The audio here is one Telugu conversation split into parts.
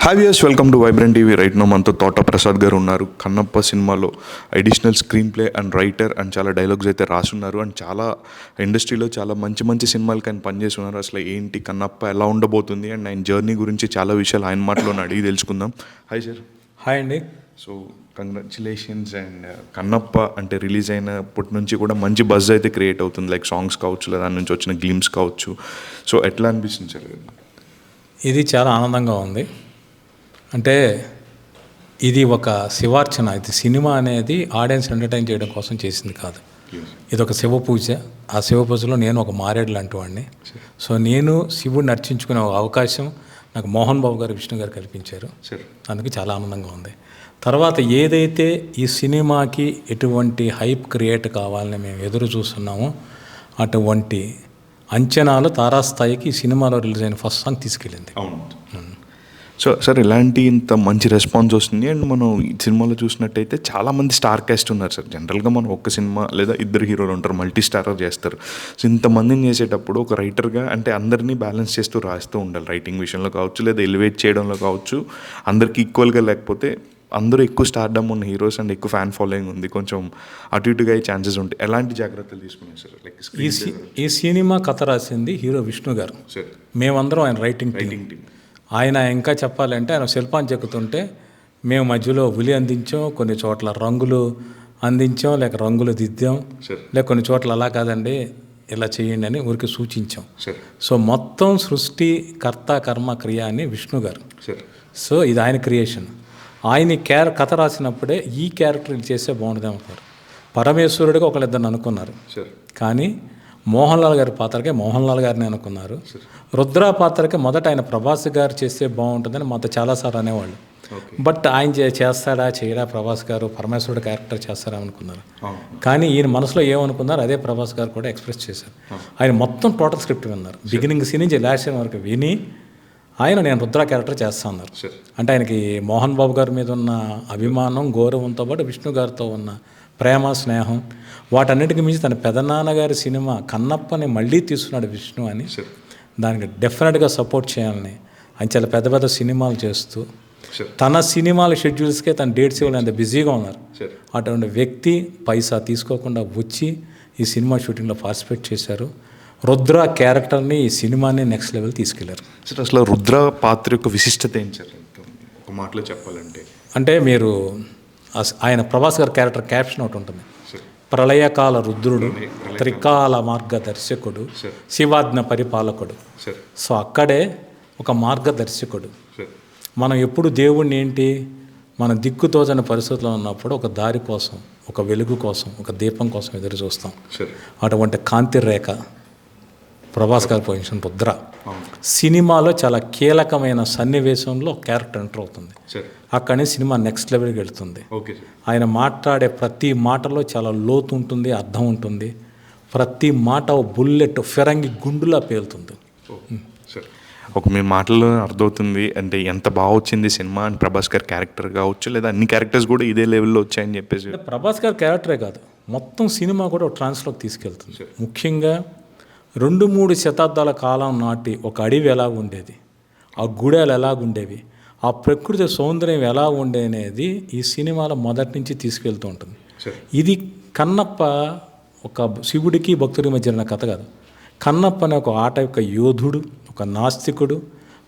Hi viewers, welcome to Vibrant TV. Right now మనతో తోట ప్రసాద్ గారు ఉన్నారు. కన్నప్ప సినిమాలో additional screenplay and writer and చాలా డైలాగ్స్ అయితే రాసున్నారు. అండ్ చాలా ఇండస్ట్రీలో చాలా మంచి మంచి సినిమాలకి ఆయన పనిచేస్తున్నారు. అసలు ఏంటి కన్నప్ప ఎలా ఉండబోతుంది అండ్ ఆయన జర్నీ గురించి చాలా విషయాలు ఆయన మాటలో అడిగి తెలుసుకుందాం. Hi sir. హాయ్ అండి. So congratulations. అండ్ కన్నప్ప అంటే రిలీజ్ అయినప్పటి నుంచి కూడా మంచి బజ్ అయితే క్రియేట్ అవుతుంది. లైక్ సాంగ్స్ కావచ్చు, లేదా దాని నుంచి వచ్చిన గ్లిమ్స్ కావచ్చు. సో ఎట్లా అనిపిస్తుంది సార్? ఇది చాలా ఆనందంగా ఉంది. అంటే ఇది ఒక శివార్చన. ఇది సినిమా అనేది ఆడియన్స్ ఎంటర్టైన్ చేయడం కోసం చేసింది కాదు. ఇది ఒక శివ పూజ. ఆ శివ పూజలో నేను ఒక మారేడు లాంటి వాడిని. సో నేను శివుడిని అర్చించుకునే ఒక అవకాశం నాకు మోహన్ బాబు గారు, విష్ణు గారు కల్పించారు. అందుకు చాలా ఆనందంగా ఉంది. తర్వాత ఏదైతే ఈ సినిమాకి ఎటువంటి హైప్ క్రియేట్ కావాలని మేము ఎదురు చూస్తున్నామో అటువంటి అంచనాలు తారాస్థాయికి ఈ సినిమాలో రిలీజ్ అయిన ఫస్ట్ సాంగ్ తీసుకెళ్ళింది. సో సార్, ఇలాంటి ఇంత మంచి రెస్పాన్స్ వస్తుంది. అండ్ మనం ఈ సినిమాలో చూసినట్టయితే చాలామంది స్టార్ కాస్ట్ ఉన్నారు సార్. జనరల్గా మనం ఒక సినిమా లేదా ఇద్దరు హీరోలు ఉంటారు, మల్టీ స్టారర్ చేస్తారు. సో ఇంతమందిని చేసేటప్పుడు ఒక రైటర్గా అంటే అందరినీ బ్యాలెన్స్ చేస్తూ రాస్తూ ఉండాలి. రైటింగ్ విషయంలో కావచ్చు, లేదా ఎలివేట్ చేయడంలో కావచ్చు. అందరికి ఈక్వల్గా లేకపోతే అందరూ ఎక్కువ స్టార్డమ్ ఉన్న హీరోస్ అండ్ ఎక్కువ ఫ్యాన్ ఫాలోయింగ్ ఉంది, కొంచెం అటు ఇటుగా అయ్యే ఛాన్సెస్ ఉంటాయి. ఎలాంటి జాగ్రత్తలు తీసుకున్నారు సార్? లైక్ ఈ సినిమా కథ రాసింది హీరో విష్ణు గారు. సార్ మేమందరం ఆయన రైటింగ్ టీం. ఆయన ఇంకా చెప్పాలంటే ఆయన శిల్పాన్ని చెక్కుతుంటే మేము మధ్యలో ఉలి అందించాం, కొన్ని చోట్ల రంగులు అందించాం, లేక రంగులు దిద్దాం, లేక కొన్ని చోట్ల అలా కాదండి ఇలా చేయండి అని ఊరికి సూచించాం. సో మొత్తం సృష్టి కర్త కర్మ క్రియ అని విష్ణు గారు. సో ఇది ఆయన క్రియేషన్. ఆయన కథ రాసినప్పుడే ఈ క్యారెక్టర్ చేస్తే బాగుంటుంది అనుకున్నారు. పరమేశ్వరుడిగా ఒకళ్ళిద్దరిని అనుకున్నారు, కానీ మోహన్ లాల్ గారి పాత్రకే మోహన్ లాల్ గారిని అనుకున్నారు. రుద్ర పాత్రకే మొదట ఆయన ప్రభాస్ గారు చేస్తే బాగుంటుందని మాతో చాలాసార్లు అనేవాళ్ళు. బట్ ఆయన చేస్తాడా చేయడా, ప్రభాస్ గారు పరమేశ్వరుడు క్యారెక్టర్ చేస్తారా అనుకున్నారు. కానీ ఈయన మనసులో ఏమనుకున్నారు అదే ప్రభాస్ గారు కూడా ఎక్స్ప్రెస్ చేశారు. ఆయన మొత్తం టోటల్ స్క్రిప్ట్ విన్నారు, బిగినింగ్ సీన్ నుంచి లాస్ట్ సీన్ వరకు విని ఆయన నేను రుద్ర క్యారెక్టర్ చేస్తా అన్నారు. అంటే ఆయనకి మోహన్ బాబు గారి మీద ఉన్న అభిమానం, గౌరవంతో పాటు విష్ణు గారితో ఉన్న ప్రేమ, స్నేహం, వాటన్నిటికి మించి తన పెదనాన్నగారి సినిమా కన్నప్పని మళ్ళీ తీసుకున్నాడు విష్ణు అని. దానికి డెఫినెట్గా సపోర్ట్ చేయాలని ఆయన చాలా పెద్ద పెద్ద సినిమాలు చేస్తూ తన సినిమాల షెడ్యూల్స్కే తన డేట్స్ ఇవ్వాలి, అంత బిజీగా ఉన్నారు. అటువంటి వ్యక్తి పైసా తీసుకోకుండా వచ్చి ఈ సినిమా షూటింగ్లో పార్టిసిపేట్ చేశారు. రుద్ర క్యారెక్టర్ని, ఈ సినిమాని నెక్స్ట్ లెవెల్ తీసుకెళ్లారు. సార్ అసలు రుద్ర పాత్ర యొక్క విశిష్టత ఏంటి సార్? ఒక మాటలో చెప్పాలంటే అంటే మీరు ఆయన ప్రభాస్ గారి క్యారెక్టర్ క్యాప్షన్ ఒకటి ఉంటుంది, ప్రళయకాల రుద్రుడు, త్రికాల మార్గదర్శకుడు, శివాజ్ఞ పరిపాలకుడు. సో అక్కడే ఒక మార్గదర్శకుడు. మనం ఎప్పుడు దేవుణ్ణి ఏంటి మన దిక్కుతోచని పరిస్థితుల్లో ఉన్నప్పుడు ఒక దారి కోసం, ఒక వెలుగు కోసం, ఒక దీపం కోసం ఎదురు చూస్తాం. అటువంటి కాంతి రేఖ ప్రభాస్ గారి పొజిషన్ రుద్ర. సినిమాలో చాలా కీలకమైన సన్నివేశంలో క్యారెక్టర్ ఎంటర్ అవుతుంది. అక్కడి నుంచి సినిమా నెక్స్ట్ లెవెల్కి వెళ్తుంది. ఆయన మాట్లాడే ప్రతి మాటలో చాలా లోతు ఉంటుంది, అర్థం ఉంటుంది. ప్రతి మాట బుల్లెట్ ఫిరంగి గుండులా పేలుతుంది. ఒక మీ మాటల్లో అర్థమవుతుంది అంటే ఎంత బాగా వచ్చింది సినిమా అని. ప్రభాస్ గారి క్యారెక్టర్ కావచ్చు, లేదా అన్ని క్యారెక్టర్స్ కూడా ఇదే లెవెల్లో వచ్చాయని చెప్పేసి. ప్రభాస్ గారి క్యారెక్టరే కాదు, మొత్తం సినిమా కూడా ఒక ట్రాన్స్లోకి తీసుకెళ్తుంది. ముఖ్యంగా 2-3 శతాబ్దాల కాలం నాటి ఒక అడవి ఎలా ఉండేది, ఆ గుడాలు ఎలాగుండేవి, ఆ ప్రకృతి సౌందర్యం ఎలా ఉండేది ఈ సినిమాలో మొదటి నుంచి తీసుకెళ్తూ ఉంటుంది. ఇది కన్నప్ప ఒక శివుడికి భక్తుడి మధ్య ఉన్న కథ కాదు. కన్నప్ప అనే ఒక ఆట యొక్క యోధుడు, ఒక నాస్తికుడు,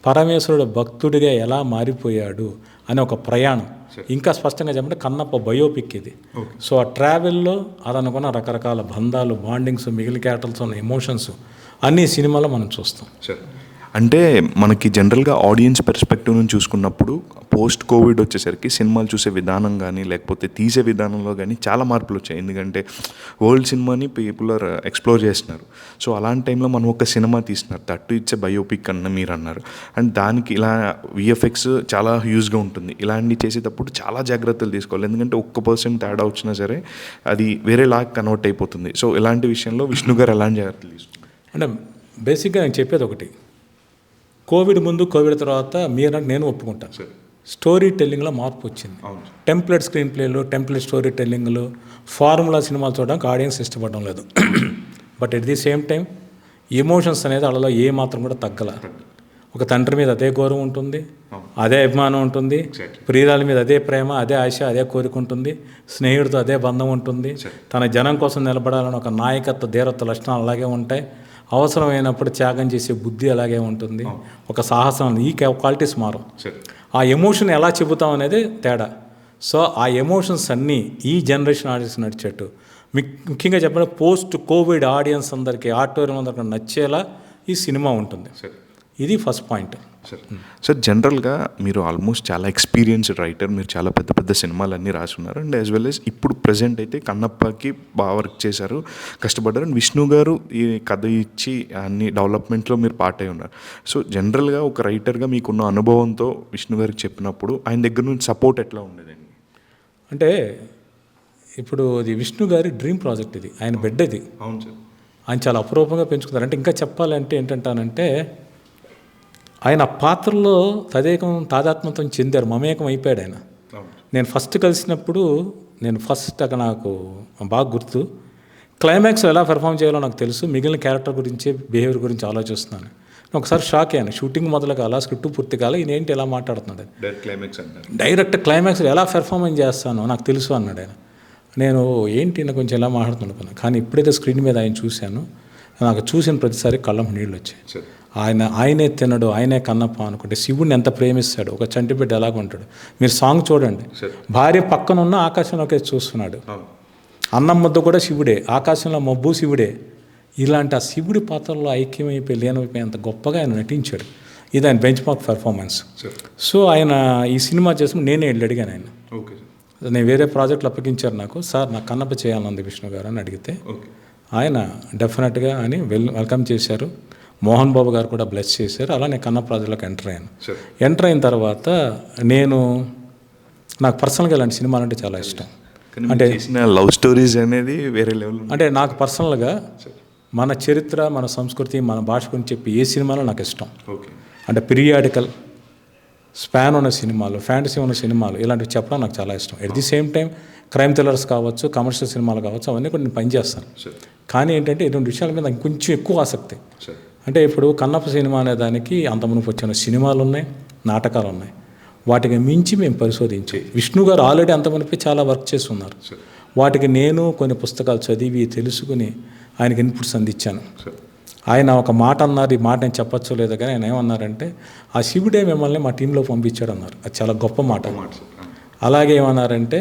పరమేశ్వరుడు భక్తుడిగా ఎలా మారిపోయాడు అనే ఒక ప్రయాణం. ఇంకా స్పష్టంగా చెప్పంటే కన్నప్ప బయోపిక్ ఇది. సో ఆ ట్రావెల్లో అదనుకున్న రకరకాల బంధాలు, బాండింగ్స్, మిగిలిన క్యారెక్టర్స్ ఉన్న ఎమోషన్స్ అన్ని సినిమాలో మనం చూస్తాం. అంటే మనకి జనరల్గా ఆడియన్స్ పర్స్పెక్టివ్ నుంచి చూసుకున్నప్పుడు పోస్ట్ కోవిడ్ వచ్చేసరికి సినిమాలు చూసే విధానం కానీ, లేకపోతే తీసే విధానంలో కానీ చాలా మార్పులు వచ్చాయి. ఎందుకంటే వరల్డ్ సినిమాని పీపుల్ ఆర్ ఎక్స్ప్లోర్ చేస్తున్నారు. సో అలాంటి టైంలో మనం ఒక సినిమా తీస్తున్నారు, దట్టు ఇచ్చే బయోపిక్ అన్న మీరు అన్నారు. అండ్ దానికి ఇలా విఎఫ్ఎక్స్ చాలా హ్యూజ్గా ఉంటుంది. ఇలాంటివి చేసేటప్పుడు చాలా జాగ్రత్తలు తీసుకోవాలి. ఎందుకంటే 1% తేడా వచ్చినా సరే అది వేరేలా కన్వర్ట్ అయిపోతుంది. సో ఇలాంటి విషయంలో విష్ణు గారు ఎలాంటి జాగ్రత్తలు తీసుకుంటారు? అంటే బేసిక్గా నేను చెప్పేది ఒకటి, కోవిడ్ ముందు కోవిడ్ తర్వాత మీరంటే నేను ఒప్పుకుంటాను, స్టోరీ టెల్లింగ్లో మార్పు వచ్చింది. టెంప్లెట్ స్క్రీన్ ప్లేలో, టెంప్లెట్ స్టోరీ టెల్లింగ్లో, ఫార్ములా సినిమాలు చూడడానికి ఆడియన్స్ ఇష్టపడడం లేదు. But at the same time emotions అనేది వాళ్ళలో ఏ మాత్రం కూడా తగ్గల. ఒక తండ్రి మీద అదే గౌరవం ఉంటుంది, అవును. అదే అభిమానం ఉంటుంది, Exactly. ప్రియురాల మీద అదే ప్రేమ, అదే ఆశ, అదే కోరిక ఉంటుంది, స్నేహితుడితో అదే బంధం ఉంటుంది, తన జనం కోసం నిలబడాలని ఒక నాయకత్వ ధీరత్వ లక్షణాలు అలాగే ఉంటాయి, అవసరమైనప్పుడు త్యాగం చేసే బుద్ధి అలాగే ఉంటుంది, ఒక సాహసం, ఈ క్వాలిటీస్ మారం. ఆ ఎమోషన్ ఎలా చెబుతాం అనేది తేడా. సో ఆ ఎమోషన్స్ అన్నీ ఈ జనరేషన్ ఆడియన్స్ నడిచేట్టు, ముఖ్యంగా చెప్పాలంటే పోస్ట్ కోవిడ్ ఆడియన్స్ అందరికీ, ఆడిటోరియం అందరికీ నచ్చేలా ఈ సినిమా ఉంటుంది. ఇది ఫస్ట్ పాయింట్. సార్ జనరల్గా మీరు ఆల్మోస్ట్ చాలా ఎక్స్పీరియన్స్డ్ రైటర్, మీరు చాలా పెద్ద పెద్ద సినిమాలన్నీ రాసున్నారు. అండ్ యాజ్ వెల్ యాజ్ ఇప్పుడు ప్రజెంట్ అయితే కన్నప్పకి బాగా వర్క్ చేశారు, కష్టపడ్డారు. అండ్ విష్ణు గారు ఈ కథ ఇచ్చి అన్ని డెవలప్మెంట్లో మీరు పార్ట్ అయి ఉన్నారు. సో జనరల్గా ఒక రైటర్గా మీకున్న అనుభవంతో విష్ణు గారికి చెప్పినప్పుడు ఆయన దగ్గర నుంచి సపోర్ట్ ఎట్లా ఉండేదండి? అంటే ఇప్పుడు ఇది విష్ణు గారి డ్రీమ్ ప్రాజెక్ట్, ఇది ఆయన బిడ్డ, ఇది అవును సార్. ఆయన చాలా అపురూపంగా పెంచుకున్నారు. అంటే ఇంకా చెప్పాలంటే ఏంటంటానంటే ఆయన పాత్రలో తాదాత్మ్యతం చెందారు, మమేకం అయిపోయాడు ఆయన. నేను ఫస్ట్ కలిసినప్పుడు అక్కడ నాకు బాగా గుర్తు, క్లైమాక్స్ ఎలా పెర్ఫామ్ చేయాలో నాకు తెలుసు, మిగిలిన క్యారెక్టర్ గురించి బిహేవియర్ గురించి ఆలోచిస్తున్నాను. నేను ఒకసారి షాక్ అయ్యాను, షూటింగ్ మొదలు కాల, స్క్రిప్ట్ పూర్తి కాల, ఈయన ఏంటి ఎలా మాట్లాడుతున్నాడు, డైరెక్ట్ క్లైమాక్స్ ఎలా పెర్ఫార్మెన్స్ చేస్తాను నాకు తెలుసు అన్నాడు ఆయన. నేను ఏంటి నాకు కొంచెం ఎలా మాట్లాడుతున్నాను, కానీ ఎప్పుడైతే స్క్రీన్ మీద ఆయన చూశాను, నాకు చూసిన ప్రతిసారి కళ్ళం నీళ్ళు వచ్చాయి. ఆయనే తినడు, ఆయనే కన్నప్ప అనుకుంటే శివుడిని ఎంత ప్రేమిస్తాడు, ఒక చంటిబిడ్డ ఎలాగ ఉంటాడు. మీరు సాంగ్ చూడండి, భార్య పక్కన ఉన్న ఆకాశంలోకి చూస్తున్నాడు, అన్నం ముద్ద కూడా శివుడే, ఆకాశంలో మబ్బు శివుడే. ఇలాంటి ఆ శివుడి పాత్రలో ఐక్యమైపోయి లీనమైపోయి అంత గొప్పగా ఆయన నటించాడు. ఇది ఆయన బెంచ్ మార్క్ పెర్ఫార్మెన్స్. సో ఆయన ఈ సినిమా చేసినప్పుడు నేనే వెళ్ళి అడిగాను ఆయన, నేను వేరే ప్రాజెక్టులు అప్పగించారు నాకు, సార్ నాకు కన్నప్ప చేయాలనుంది విష్ణు గారు అని అడిగితే ఆయన డెఫినెట్గా అని వెల్కమ్ చేశారు. మోహన్ బాబు గారు కూడా బ్లెస్ చేశారు. అలా నేను కన్నప్ప ప్రాజెక్ట్లోకి ఎంటర్ అయ్యాను. ఎంటర్ అయిన తర్వాత నాకు పర్సనల్గా ఇలాంటి సినిమాలు అంటే చాలా ఇష్టం. అంటే లవ్ స్టోరీస్ అనేది వేరే లెవెల్. అంటే నాకు పర్సనల్గా మన చరిత్ర, మన సంస్కృతి, మన భాష గురించి చెప్పి ఏ సినిమాలో నాకు ఇష్టం. అంటే పీరియాడికల్ స్పాన్ ఉన్న సినిమాలు, ఫ్యాంటసీ ఉన్న సినిమాలు, ఇలాంటివి చెప్పడం నాకు చాలా ఇష్టం. At the same time crime thrillers కావచ్చు, కమర్షియల్ సినిమాలు కావచ్చు, అవన్నీ కూడా నేను పనిచేస్తాను. కానీ ఏంటంటే ఇటువంటి విషయాల మీద ఇంకొంచెం ఎక్కువ ఆసక్తి. అంటే ఇప్పుడు కన్నప్ప సినిమా అనే దానికి అంత మునుపు వచ్చిన సినిమాలు ఉన్నాయి, నాటకాలు ఉన్నాయి, వాటికి మించి మేము పరిశోధించి, విష్ణు గారు ఆల్రెడీ అంత మునిపి చాలా వర్క్ చేసి ఉన్నారు. వాటికి నేను కొన్ని పుస్తకాలు చదివి తెలుసుకుని ఆయనకి ఇన్పుట్స్ అందించాను. ఆయన ఒక మాట అన్నారు, ఈ మాట నేను చెప్పచ్చో లేదో కానీ ఆయన ఏమన్నారంటే, ఆ శివుడే మిమ్మల్ని మా టీంలో పంపించాడు అన్నారు. అది చాలా గొప్ప మాట. అలాగే ఏమన్నారంటే,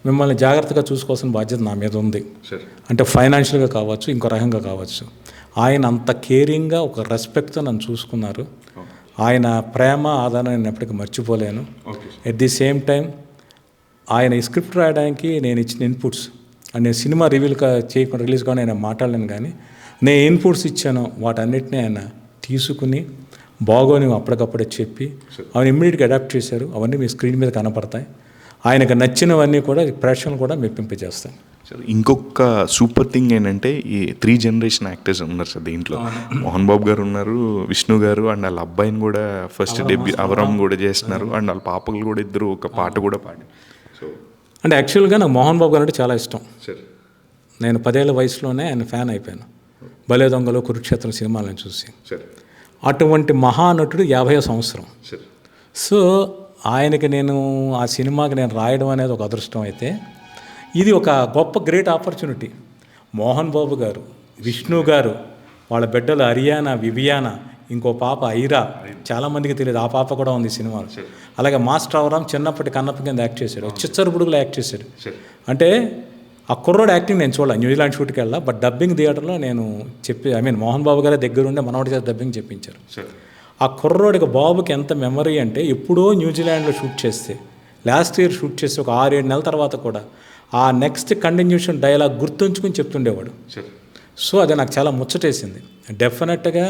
మిమ్మల్ని జాగ్రత్తగా చూసుకోవాల్సిన బాధ్యత నా మీద ఉంది. అంటే ఫైనాన్షియల్గా కావచ్చు, ఇంకో రకంగా కావచ్చు. ఆయన అంత కేరింగ్గా ఒక రెస్పెక్ట్తో నన్ను చూసుకున్నారు. ఆయన ప్రేమ ఆదరణ నేను ఎప్పటికీ మర్చిపోలేను. ఎట్ ది సేమ్ టైం ఆయన ఈ స్క్రిప్ట్ రాయడానికి నేను ఇచ్చిన ఇన్పుట్స్, నేను సినిమా చేయకుండా రిలీజ్ కానీ ఆయన మాట్లాడలేను, కానీ నేను ఇన్పుట్స్ ఇచ్చాను వాటన్నిటిని ఆయన తీసుకుని బాగోని అప్పటికప్పుడే చెప్పి అవన్నీ ఇమ్మీడియట్గా అడాప్ట్ చేశారు. అవన్నీ మీ స్క్రీన్ మీద కనపడతాయి. ఆయనకు నచ్చినవన్నీ కూడా ప్రేక్షకులు కూడా మెప్పింపజేస్తాయి. ఇంకొక సూపర్ థింగ్ ఏంటంటే, ఈ 3 జనరేషన్ యాక్టర్స్ ఉన్నారు సార్ దీంట్లో. మోహన్ బాబు గారు ఉన్నారు, విష్ణు గారు, అండ్ వాళ్ళ అబ్బాయిని కూడా ఫస్ట్ డెబ్యూ అవరం కూడా చేస్తున్నారు, అండ్ వాళ్ళ పాపలు కూడా ఇద్దరు ఒక పాట కూడా పాడి. సో అంటే యాక్చువల్గా నాకు మోహన్ బాబు గారు అంటే చాలా ఇష్టం. నేను 10 ఏళ్ల వయసులోనే ఆయన ఫ్యాన్ అయిపోయాను. భలే దొంగలు, కురుక్షేత్రం సినిమాలను చూసి. అటువంటి మహానటుడు 50వ సంవత్సరం. సో ఆయనకి నేను ఆ సినిమాకి నేను రాయడం అనేది ఒక అదృష్టం అయితే, ఇది ఒక గొప్ప గ్రేట్ ఆపర్చునిటీ. మోహన్ బాబు గారు, విష్ణు గారు, వాళ్ళ బిడ్డలు అరియానా, వివియానా, ఇంకో పాప ఐరా, చాలామందికి తెలియదు, ఆ పాప కూడా ఉంది సినిమాలో. అలాగే మాస్టర్ అవరాం చిన్నప్పటి కన్నప్ప కింద యాక్ట్ చేశాడు, చిచ్చరు బుడుగులో యాక్ట్ చేశాడు. అంటే ఆ కుర్రోడు యాక్టింగ్ నేను చూడాలి, న్యూజిలాండ్ షూట్కి వెళ్ళా, బట్ డబ్బింగ్ థియేటర్లో నేను మోహన్ బాబు గారి దగ్గరుండే మనోడి చేత డబ్బింగ్ చెప్పించారు. ఆ కుర్రోడికి బాబుకి ఎంత మెమరీ అంటే, ఎప్పుడో న్యూజిలాండ్లో షూట్ చేస్తే, లాస్ట్ ఇయర్ షూట్ చేస్తే ఒక 6-7 నెలల తర్వాత కూడా ఆ నెక్స్ట్ కంటిన్యూషన్ డైలాగ్ గుర్తుంచుకుని చెప్తుండేవాడు. సో అది నాకు చాలా ముచ్చటేసింది. డెఫినెట్గా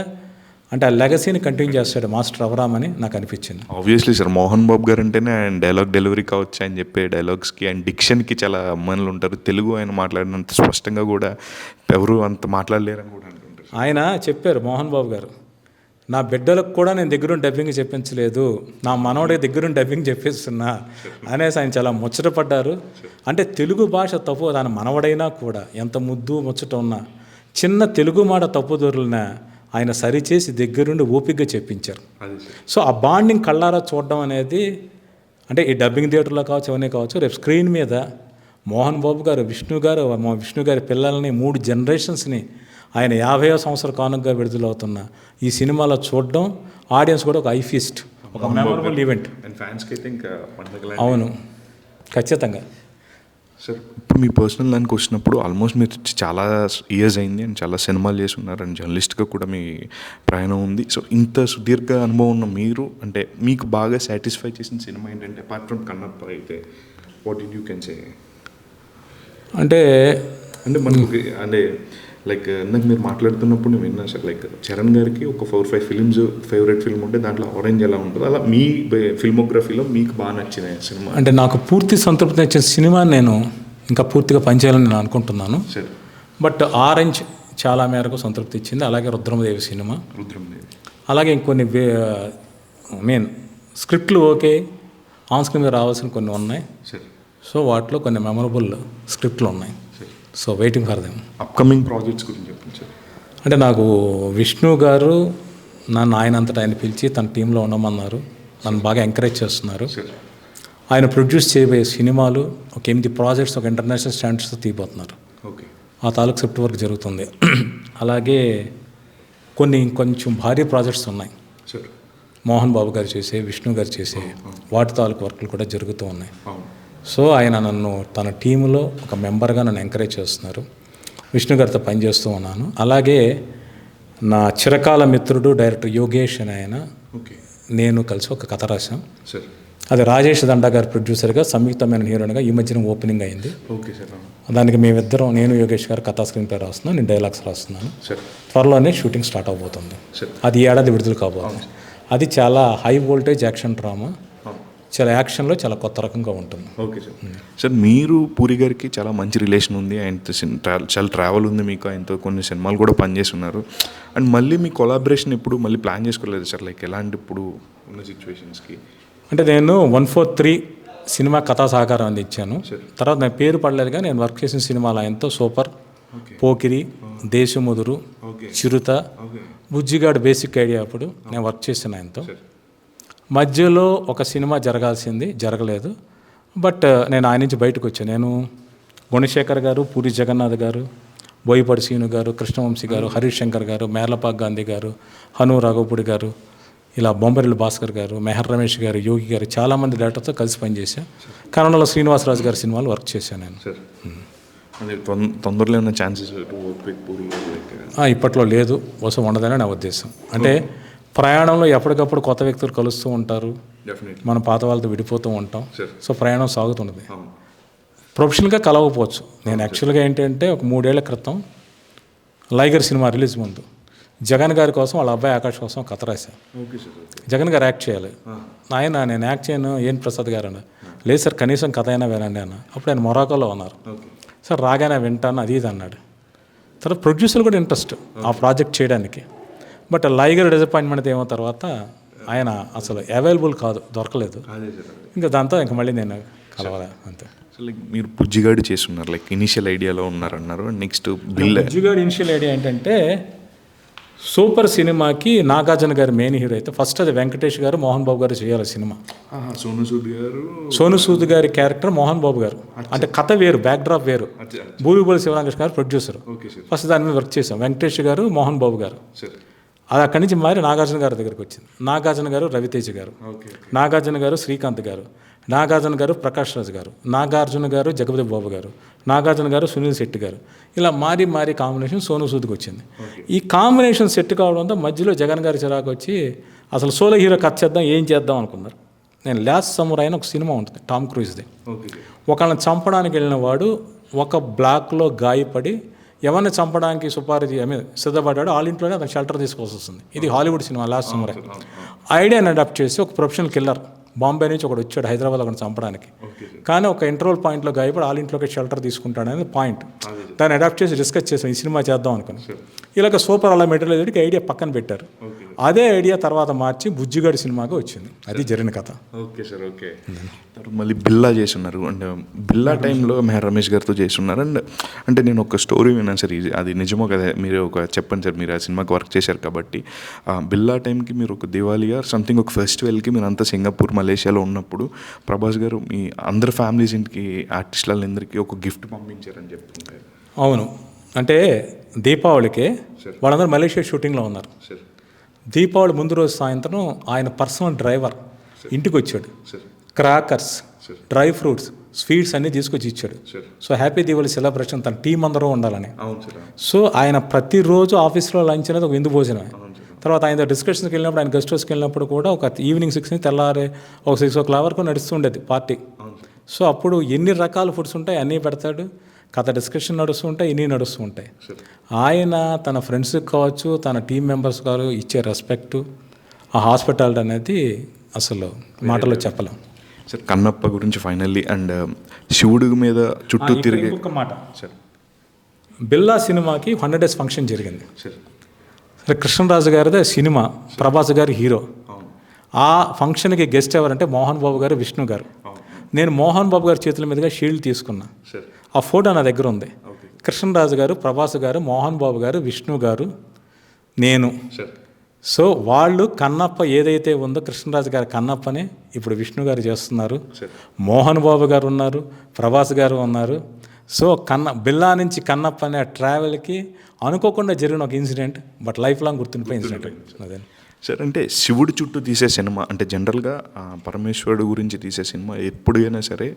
అంటే ఆ లెగసీని కంటిన్యూ చేస్తాడు మాస్టర్ అవరామ్ అని నాకు అనిపించింది. ఆబ్వియస్లీ సార్, మోహన్ బాబు గారు అంటేనే ఆయన డైలాగ్ డెలివరీ కావచ్చు, ఆయన చెప్పే డైలాగ్స్కి అండ్ డిక్షన్కి చాలా అమ్మాయిలు ఉంటారు. తెలుగు ఆయన మాట్లాడినంత స్పష్టంగా కూడా ఎవరు అంత మాట్లాడలేరని కూడా అంటుంటారు. ఆయన చెప్పారు మోహన్ బాబు గారు, నా బిడ్డలకు కూడా నేను దగ్గరుండి డబ్బింగ్ చెప్పించలేదు, నా మనవడి దగ్గరుండి డబ్బింగ్ చెప్పిస్తున్నా అనేసి ఆయన చాలా ముచ్చటపడ్డారు. అంటే తెలుగు భాష తప్పు, దాని మనవడైనా కూడా ఎంత ముద్దు ముచ్చట ఉన్నా, చిన్న తెలుగు మాట తప్పు దొరికినా ఆయన సరిచేసి దగ్గరుండి ఓపికగా చెప్పించారు. అది సార్. సో ఆ బాండింగ్ కళ్ళారా చూడడం అనేది, అంటే ఈ డబ్బింగ్ థియేటర్లో కావచ్చు, అవన్నీ కావచ్చు, రేపు స్క్రీన్ మీద మోహన్ బాబు గారు, విష్ణు గారి పిల్లల్ని 3 జనరేషన్స్ని ఆయన 50వ సంవత్సరం కానుకగా విడుదలవుతున్న ఈ సినిమాలో చూడడం ఆడియన్స్ కూడా ఒక ఐ ఫీస్ట్, ఒక మెమరబుల్ ఈవెంట్. అండ్ ఫ్యాన్స్కి అయితే ఇంకా పండగ. అవును, ఖచ్చితంగా. సార్ ఇప్పుడు మీ పర్సనల్ దానికి వచ్చినప్పుడు ఆల్మోస్ట్ మీరు చాలా ఇయర్స్ అయింది అండ్ చాలా సినిమాలు చేసి ఉన్నారు అండ్ జర్నలిస్ట్గా కూడా మీ ప్రయాణం ఉంది. సో ఇంత సుదీర్ఘ అనుభవం ఉన్న మీరు, అంటే మీకు బాగా సాటిస్ఫై చేసిన సినిమా ఏంటంటే అపార్ట్ ఫ్రమ్ కన్నప్ప అయితే what did you can say? అంటే మనకు అంటే లైక్ ఇందాక మీరు మాట్లాడుతున్నప్పుడు నేను విన్నాను సార్, లైక్ చరణ్ గారికి ఒక 4-5 ఫిల్మ్స్ ఫేవరెట్ ఫిల్మ్ ఉంటే దాంట్లో ఆరెంజ్ ఎలా ఉంటుందో అలా మీ ఫిల్మోగ్రఫీలో మీకు బాగా నచ్చిన సినిమా? అంటే నాకు పూర్తి సంతృప్తి ఇచ్చిన సినిమా నేను ఇంకా పూర్తిగా పనిచేయాలని నేను అనుకుంటున్నాను. సార్ బట్ ఆరెంజ్ చాలా మేరకు సంతృప్తి ఇచ్చింది. అలాగే రుద్రమదేవి సినిమా, అలాగే ఇంకొన్ని మెయిన్ స్క్రిప్ట్లు ఓకే, ఆన్ స్క్రీన్ మీద రావాల్సిన కొన్ని ఉన్నాయి. సో వాటిలో కొన్ని మెమరబుల్ స్క్రిప్ట్లు ఉన్నాయి. So waiting for them. Upcoming projects గురించి చెప్పండి సార్. అంటే నాకు విష్ణు గారు నన్ను ఆయన అంతటా ఆయన పిలిచి తన టీంలో ఉండమన్నారు. నన్ను బాగా ఎంకరేజ్ చేస్తున్నారు. ఆయన ప్రొడ్యూస్ చేయబోయే సినిమాలు ఒక 8 ప్రాజెక్ట్స్ ఒక ఇంటర్నేషనల్ స్టాండర్డ్స్తో తీయబోతున్నారు. ఓకే. ఆ తాలూకు స్క్రిప్ట్ వర్క్ జరుగుతుంది. అలాగే కొంచెం భారీ ప్రాజెక్ట్స్ ఉన్నాయి సార్, మోహన్ బాబు గారు చేసే, విష్ణు గారు చేసే, వాటి తాలూకు వర్క్లు కూడా జరుగుతూ ఉన్నాయి. సో ఆయన నన్ను తన టీంలో ఒక మెంబర్గా నన్ను ఎంకరేజ్ చేస్తున్నారు. విష్ణు గారితో పనిచేస్తూ ఉన్నాను. అలాగే నా చిరకాల మిత్రుడు డైరెక్టర్ యోగేష్ అని ఆయన, నేను కలిసి ఒక కథ రాశాం. అది రాజేష్ దండా గారు ప్రొడ్యూసర్గా, సంయుక్తమైన హీరోయిన్గా ఈ మధ్యన ఓపెనింగ్ అయింది. దానికి మేమిద్దరం, నేను యోగేష్ గారు కథా స్క్రీన్ ప్లే రాస్తున్నాను, నేను డైలాగ్స్ రాస్తున్నాను. త్వరలోనే షూటింగ్ స్టార్ట్ అవబోతుంది. అది ఈ ఏడాది విడుదల కాబోతుంది. అది చాలా హై వోల్టేజ్ యాక్షన్ డ్రామా, చాలా యాక్షన్లో చాలా కొత్త రకంగా ఉంటుంది. Okay sir. సార్ మీరు పూరి గారికి చాలా మంచి రిలేషన్ ఉంది, ఆయనతో చాలా ట్రావెల్ ఉంది మీకు, ఆయనతో కొన్ని సినిమాలు కూడా పనిచేస్తున్నారు. అండ్ మళ్ళీ మీ కొలాబరేషన్ ఇప్పుడు మళ్ళీ ప్లాన్ చేసుకోలేదు సార్, లైక్ ఎలాంటి ఇప్పుడు ఉన్న సిచ్యువేషన్స్కి? అంటే నేను 143 సినిమా కథా సహకారం అందించాను. తర్వాత నా పేరు పడలేదుగా నేను వర్క్ చేసిన సినిమాలు ఆయనతో సూపర్, పోకిరి, దేశముదురు, చిరుత, బుజ్జిగాడు బేసిక్ ఐడియా అప్పుడు నేను వర్క్ చేశాను ఆయనతో. మధ్యలో ఒక సినిమా జరగాల్సింది జరగలేదు. బట్ నేను ఆయన నుంచి బయటకు వచ్చాను. నేను గుణశేఖర్ గారు, పూరి జగన్నాథ్ గారు, బోయపాటి సీను గారు, కృష్ణవంశీ గారు, హరీష్ శంకర్ గారు, మేర్లపాక్ గాంధీ గారు, హను రాఘవపూడి గారు, ఇలా బొంబరిల్లు భాస్కర్ గారు, మెహర్ రమేష్ గారు, యోగి గారు, చాలామంది డైరెక్టర్తో కలిసి పనిచేశాను. కన్నడలో శ్రీనివాసరాజు గారి సినిమాలు వర్క్ చేశాను నేను. తొందరలో ఉన్న ఛాన్సెస్ ఇప్పట్లో లేదు, కోసం ఉండదని నా ఉద్దేశం. అంటే ప్రయాణంలో ఎప్పటికప్పుడు కొత్త వ్యక్తులు కలుస్తూ ఉంటారు, మన పాత వాళ్ళతో విడిపోతూ ఉంటాం. సో ప్రయాణం సాగుతున్నది. ప్రొఫెషనల్గా కలవకపోవచ్చు. నేను యాక్చువల్గా ఏంటంటే ఒక 3 ఏళ్ల క్రితం లైగర్ సినిమా రిలీజ్ ముందు జగన్ గారి కోసం, వాళ్ళ అబ్బాయి ఆకాష్ కోసం కథ రాశాను. జగన్ గారు యాక్ట్ చేయాలి. నేను యాక్ట్ చేయను, ఏం ప్రసాద్ గారు అన్న, లేదు సార్ కనీసం కథ అయినా వినండి అన్న. అప్పుడు ఆయన మొరాకోలో ఉన్నారు. సార్ రాగానే వింటాను అది ఇది అన్నాడు. తర్వాత ప్రొడ్యూసర్ కూడా ఇంట్రెస్ట్ ఆ ప్రాజెక్ట్ చేయడానికి. బట్ లైగర్ డిసప్పాయింట్మెంట్ ఏమో తర్వాత ఆయన అసలు అవైలబుల్ కాదు, దొరకలేదు. ఇంకా దాంతో ఇంకా మళ్ళీ నేను కలవాలి అంతే. లైక్ మీరు బుజ్జిగాడు చేస్తున్నారు, లైక్ ఇనిషియల్ ఐడియాలో ఉన్నారన్నారు. నెక్స్ట్ బుజ్జిగాడు ఇనిషియల్ ఐడియా ఏంటంటే సూపర్ సినిమాకి నాగార్జున గారు మెయిన్ హీరో అయితే ఫస్ట్ అది వెంకటేష్ గారు, మోహన్ బాబు గారు చేయాలి సినిమా. సోను సూద్ గారి క్యారెక్టర్ మోహన్ బాబు గారు. అంటే కథ వేరు, బ్యాక్ డ్రాప్ వేరు. భూరిబోలి శివరామకృష్ణ గారు ప్రొడ్యూసర్. ఫస్ట్ దాని మీద వర్క్ చేసాం. వెంకటేష్ గారు, మోహన్ బాబు గారు. అది అక్కడి నుంచి మారి నాగార్జున గారి దగ్గరికి వచ్చింది. నాగార్జున గారు, రవితేజ గారు, నాగార్జున గారు, శ్రీకాంత్ గారు, నాగార్జున గారు, ప్రకాష్ రాజ్ గారు, నాగార్జున గారు, జగపతి బాబు గారు, నాగార్జున గారు, సునీల్ శెట్టి గారు, ఇలా మారి మారి కాంబినేషన్ సోను సూద్కి వచ్చింది. ఈ కాంబినేషన్ సెట్ కావడంతో మధ్యలో జగన్ గారి చిరాకు వచ్చి అసలు సోలో హీరో కట్ చేద్దాం, ఏం చేద్దాం అనుకున్నారు. నేను లాస్ట్ సమ్మర్ అయిన ఒక సినిమా ఉంటుంది టామ్ క్రూజ్ది. ఒకళ్ళని చంపడానికి వెళ్ళిన వాడు ఒక బ్లాక్లో గాయపడి ఎవరిని చంపడానికి సిద్ధపడ్డాడు, వాళ్ళ ఇంట్లోనే అతను షెల్టర్ తీసుకోవాల్సి వస్తుంది. ఇది హాలీవుడ్ సినిమా లాస్ట్ సమ్మర్. ఐడియాని అడాప్ట్ చేసి ఒక ప్రొఫెషనల్ కిల్లర్ బాంబే నుంచి ఒకడు వచ్చాడు హైదరాబాద్ అక్కడ చంపడానికి. కానీ ఒక ఇంటర్వల్ పాయింట్లో గాయపడి వాళ్ళ ఇంట్లోకి షెల్టర్ తీసుకుంటాడు అనేది పాయింట్. దాన్ని అడాప్ట్ చేసి డిస్కస్ చేసాం, ఈ సినిమా చేద్దాం అనుకుని. ఇలాగ సూపర్ అలా మెటీరియల్ ఐడియా పక్కన పెట్టారు. అదే ఐడియా తర్వాత మార్చి బుజ్జిగాడి సినిమాగా వచ్చింది. అది జరిగిన కథ. Okay sir, okay. తర్వాత మళ్ళీ బిల్లా చేస్తున్నారు. అండ్ బిల్లా టైంలో మెహర్ రమేష్ గారితో చేస్తున్నారు. అండ్ అంటే నేను ఒక స్టోరీ విన్నాను సార్, అది నిజమో కదా, మీరు ఒక చెప్పండి సార్, మీరు ఆ సినిమాకి వర్క్ చేశారు కాబట్టి. బిల్లా టైంకి మీరు ఒక దివాళీ ఆర్ సంథింగ్ ఒక ఫెస్టివల్కి మీరు అంతా సింగపూర్ మలేషియాలో ఉన్నప్పుడు ప్రభాస్ గారు మీ అందరు ఫ్యామిలీస్ ఇంటికి ఆర్టిస్టులందరికీ ఒక గిఫ్ట్ పంపించారని చెప్తుంటారు. అవును, అంటే దీపావళికి వాళ్ళందరూ మలేషియా షూటింగ్లో ఉన్నారు. దీపావళి ముందు రోజు సాయంత్రం ఆయన పర్సనల్ డ్రైవర్ ఇంటికి వచ్చాడు. క్రాకర్స్, డ్రై ఫ్రూట్స్, స్వీట్స్ అన్నీ తీసుకొచ్చి ఇచ్చాడు. సో హ్యాపీ దీపావళి సెలబ్రేషన్ తన టీం అందరూ ఉండాలని. సో ఆయన ప్రతిరోజు ఆఫీస్లో లంచ్ అనేది ఒక విందు భోజనమే. తర్వాత ఆయన డిస్కషన్స్కి వెళ్ళినప్పుడు, ఆయన గెస్ట్ హౌస్కి వెళ్ళినప్పుడు కూడా ఒక ఈవినింగ్ 6 నుంచి తెల్లారే ఒక 6 o'clock వరకు నడుస్తుండేది పార్టీ. సో అప్పుడు ఎన్ని రకాల ఫుడ్స్ ఉంటాయి అన్నీ పెడతాడు. కథ డిస్కషన్ నడుస్తూ ఉంటాయి, ఇన్ని నడుస్తూ ఉంటాయి. ఆయన తన ఫ్రెండ్స్కి కావచ్చు, తన టీం మెంబర్స్ గారు ఇచ్చే రెస్పెక్టు, ఆ హాస్పిటాలిటీ అనేది అసలు మాటలో చెప్పలేం సార్. కన్నప్ప గురించి ఫైనల్లీ, అండ్ శివుడి మీద చుట్టూ తిరిగే ఒక మాట సార్. బిల్లా సినిమాకి 100 days ఫంక్షన్ జరిగింది. సరే, కృష్ణరాజు గారిదే సినిమా, ప్రభాస్ గారి హీరో. ఆ ఫంక్షన్కి గెస్ట్ ఎవరంటే మోహన్ బాబు గారు, విష్ణు గారు. నేను మోహన్ బాబు గారి చేతుల మీదుగా షీల్డ్ తీసుకున్నా. ఆ ఫోటో నా దగ్గర ఉంది. కృష్ణరాజు గారు, ప్రభాస్ గారు, మోహన్ బాబు గారు, విష్ణు గారు, నేను. సో వాళ్ళు కన్నప్ప ఏదైతే ఉందో కృష్ణరాజు గారి కన్నప్పనే ఇప్పుడు విష్ణు గారు చేస్తున్నారు. మోహన్ బాబు గారు ఉన్నారు, ప్రభాస్ గారు ఉన్నారు. సో బిల్లా నుంచి కన్నప్ప అనే ట్రావెల్కి అనుకోకుండా జరిగిన ఒక ఇన్సిడెంట్, బట్ లైఫ్ లాంగ్ గుర్తుండిపోయే ఇన్సిడెంట్ అదే సార్. అంటే శివుడి చుట్టూ తీసే సినిమా అంటే జనరల్గా పరమేశ్వరుడు గురించి తీసే సినిమా ఎప్పుడైనా సరే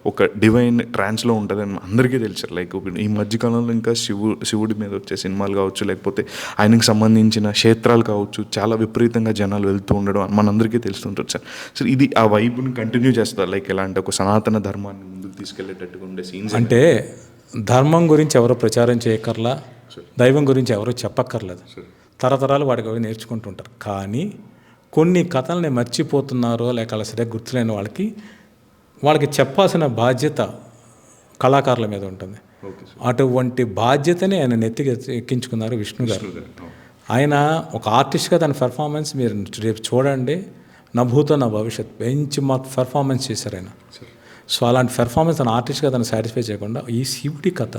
ఒక డివైన్ ట్రాన్స్లో ఉంటుందని అందరికీ తెలుసు. లైక్ ఈ మధ్యకాలంలో ఇంకా శివుడి మీద వచ్చే సినిమాలు కావచ్చు, లేకపోతే ఆయనకు సంబంధించిన క్షేత్రాలు కావచ్చు, చాలా విపరీతంగా జనాలు వెళ్తూ ఉండడం మనందరికీ తెలుస్తుంటుంది సార్. సో ఇది ఆ వైపుని కంటిన్యూ చేస్తారు, లైక్ ఎలా అంటే ఒక సనాతన ధర్మాన్ని ముందుకు తీసుకెళ్లేటట్టుగా ఉండే సీన్స్. అంటే ధర్మం గురించి ఎవరు ప్రచారం చేయక్కర్లా, దైవం గురించి ఎవరు చెప్పక్కర్లేదు. తరతరాలు వాడికి అవి నేర్చుకుంటుంటారు. కానీ కొన్ని కథల్ని మర్చిపోతున్నారో లేక అలా సరిగ్గా గుర్తులేని వాళ్ళకి చెప్పాల్సిన బాధ్యత కళాకారుల మీద ఉంటుంది. అటువంటి బాధ్యతని ఆయన నెత్తికి ఎక్కించుకున్నారు విష్ణు గారు. ఆయన ఒక ఆర్టిస్ట్గా తన పెర్ఫార్మెన్స్ మీరు రేపు చూడండి, నా భూతో నా భవిష్యత్ బెంచ్ మార్క్ పెర్ఫార్మెన్స్ చేశారు ఆయన. సో అలాంటి పెర్ఫార్మెన్స్ తన ఆర్టిస్ట్గా తను సాటిస్ఫై చేయకుండా ఈ శివుడి కథ,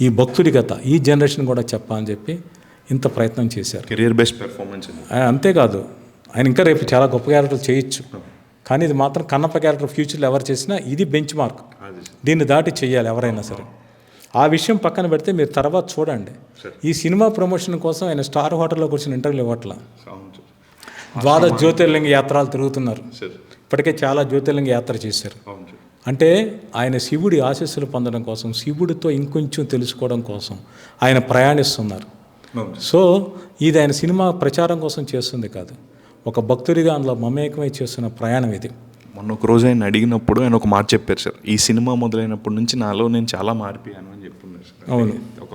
ఈ భక్తుడి కథ ఈ జనరేషన్ కూడా చెప్పాలని చెప్పి ఇంత ప్రయత్నం చేశారు. Career based performance. అంతేకాదు, ఆయన ఇంకా రేపు చాలా గొప్ప క్యారెక్టర్ చేయొచ్చు. కానీ ఇది మాత్రం కన్నప్ప క్యారెక్టర్ ఫ్యూచర్లో ఎవరు చేసినా ఇది బెంచ్ మార్క్, దీన్ని దాటి చేయాలి ఎవరైనా సరే. ఆ విషయం పక్కన పెడితే మీరు తర్వాత చూడండి, ఈ సినిమా ప్రమోషన్ కోసం ఆయన స్టార్ హోటల్లో కూర్చొని ఇంటర్వ్యూలు ఇవ్వట్లా, 12 జ్యోతిర్లింగ యాత్రలు తిరుగుతున్నారు. ఇప్పటికే చాలా జ్యోతిర్లింగ యాత్ర చేశారు. అంటే ఆయన శివుడి ఆశీస్సులు పొందడం కోసం, శివుడితో ఇంకొంచెం తెలుసుకోవడం కోసం ఆయన ప్రయాణిస్తున్నారు. సో ఇది ఆయన సినిమా ప్రచారం కోసం చేస్తుంది కాదు, ఒక భక్తుడిగా అందులో మమేకమై చేస్తున్న ప్రయాణం ఇది. మొన్న ఒక రోజు ఆయన అడిగినప్పుడు ఆయన ఒక మాట చెప్పారు సార్, ఈ సినిమా మొదలైనప్పటి నుంచి నాలో నేను చాలా మారిపోయాను అని చెప్పున్నారు సార్. అవును, ఒక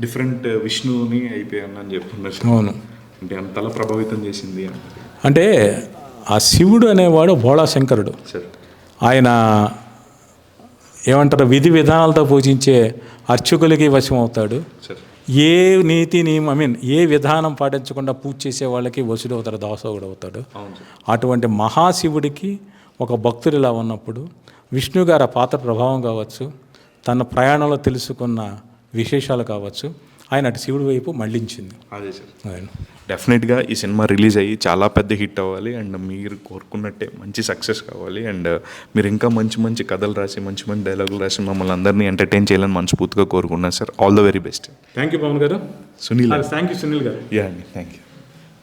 డిఫరెంట్ విష్ణుని అయిపోయాను అని చెప్పున్నారు సార్. అవును, అంటే అంతలా ప్రభావితం చేసింది అంటే ఆ శివుడు అనేవాడు భోళా శంకరుడు. ఆయన ఏమంటారు, విధి విధానాలతో పూజించే అర్చకులకి వశం అవుతాడు. ఏ నీతి నియమం ఏ విధానం పాటించకుండా పూజ చేసే వాళ్ళకి వసుడు అవుతాడు, దాసోగుడు అవుతాడు. అటువంటి మహాశివుడికి ఒక భక్తుడిలా ఉన్నప్పుడు విష్ణు గారి పాత్ర ప్రభావం కావచ్చు, తన ప్రయాణంలో తెలుసుకున్న విశేషాలు కావచ్చు, ఆయన అటు శివుడి వైపు మళ్ళించింది. అదే సార్, డెఫినెట్గా ఈ సినిమా రిలీజ్ అయ్యి చాలా పెద్ద హిట్ అవ్వాలి, అండ్ మీరు కోరుకున్నట్టే మంచి సక్సెస్ కావాలి, అండ్ మీరు ఇంకా మంచి మంచి కథలు రాసి మంచి మంచి డైలాగులు రాసి మమ్మల్ని అందరినీ ఎంటర్టైన్ చేయాలని మనస్ఫూర్తిగా కోరుకున్నాను sir. All the very best. Thank you Pavan garu. Sunil, thank you Sunil గారు. యా అండి, థ్యాంక్ యూ.